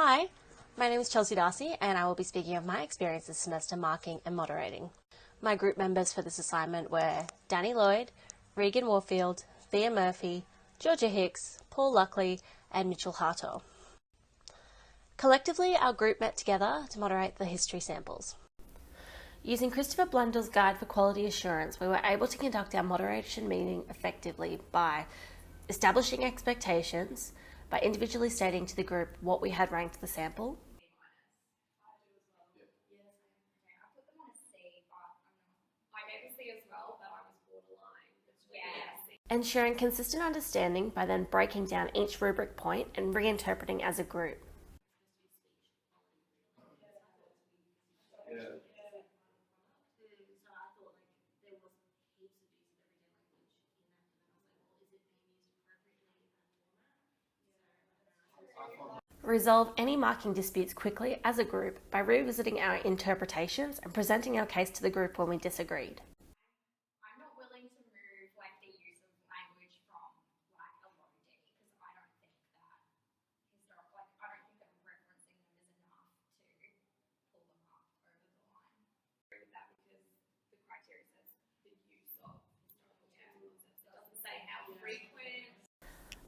Hi, my name is Chelsea Darcy and I will be speaking of my experience this semester marking and moderating. My group members for this assignment were Danny Lloyd, Regan Warfield, Thea Murphy, Georgia Hicks, Paul Luckley and Mitchell Harto. Collectively, our group met together to moderate the history samples. Using Christopher Blundell's Guide for Quality Assurance, we were able to conduct our moderation meeting effectively by establishing expectations, by individually stating to the group what we had ranked the sample, ensuring consistent understanding by then breaking down each rubric point and reinterpreting as a group. Resolve any marking disputes quickly as a group by revisiting our interpretations and presenting our case to the group when we disagreed. I'm not willing to move the use of language from a low D because I don't think that referencing them is enough to pull them up over the line. I agree with that because the criteria says the use of historical tools. It doesn't say how frequent.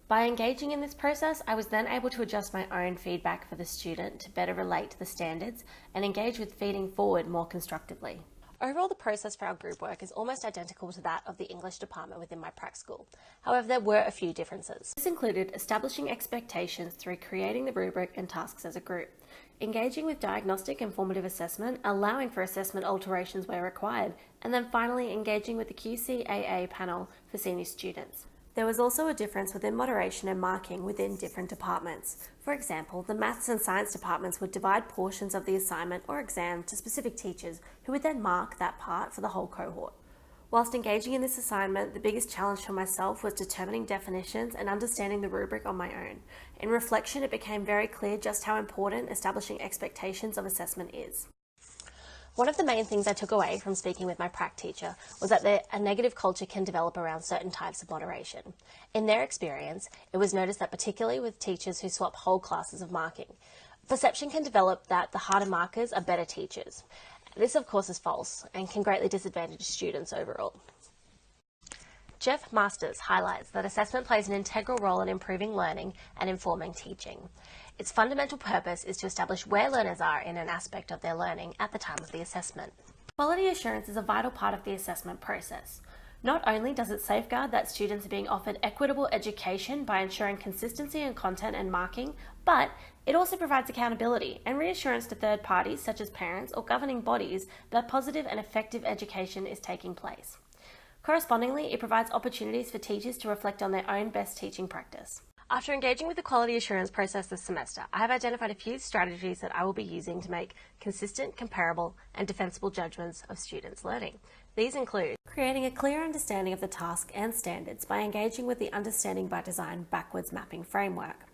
By engaging in this process, I was then able to adjust my own feedback for the student to better relate to the standards and engage with feeding forward more constructively. Overall, the process for our group work is almost identical to that of the English department within my prac school. However, there were a few differences. This included establishing expectations through creating the rubric and tasks as a group, engaging with diagnostic and formative assessment, allowing for assessment alterations where required, and then finally engaging with the QCAA panel for senior students. There was also a difference within moderation and marking within different departments. For example, the maths and science departments would divide portions of the assignment or exam to specific teachers who would then mark that part for the whole cohort. Whilst engaging in this assignment, the biggest challenge for myself was determining definitions and understanding the rubric on my own. In reflection, it became very clear just how important establishing expectations of assessment is. One of the main things I took away from speaking with my prac teacher was that a negative culture can develop around certain types of moderation. In their experience, it was noticed that particularly with teachers who swap whole classes of marking, perception can develop that the harder markers are better teachers. This, of course, is false and can greatly disadvantage students overall. Jeff Masters highlights that assessment plays an integral role in improving learning and informing teaching. Its fundamental purpose is to establish where learners are in an aspect of their learning at the time of the assessment. Quality assurance is a vital part of the assessment process. Not only does it safeguard that students are being offered equitable education by ensuring consistency in content and marking, but it also provides accountability and reassurance to third parties such as parents or governing bodies that positive and effective education is taking place. Correspondingly, it provides opportunities for teachers to reflect on their own best teaching practice. After engaging with the quality assurance process this semester, I have identified a few strategies that I will be using to make consistent, comparable, and defensible judgments of students' learning. These include creating a clear understanding of the task and standards by engaging with the Understanding by Design backwards mapping framework.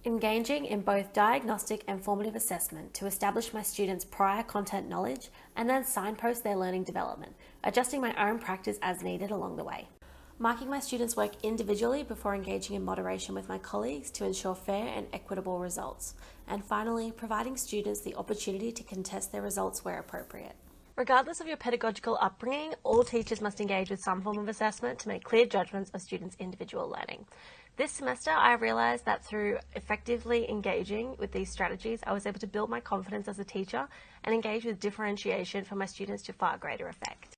Engaging in both diagnostic and formative assessment to establish my students' prior content knowledge and then signpost their learning development, adjusting my own practice as needed along the way. Marking my students' work individually before engaging in moderation with my colleagues to ensure fair and equitable results. And finally, providing students the opportunity to contest their results where appropriate. Regardless of your pedagogical upbringing, all teachers must engage with some form of assessment to make clear judgments of students' individual learning. This semester, I realised that through effectively engaging with these strategies, I was able to build my confidence as a teacher and engage with differentiation for my students to far greater effect.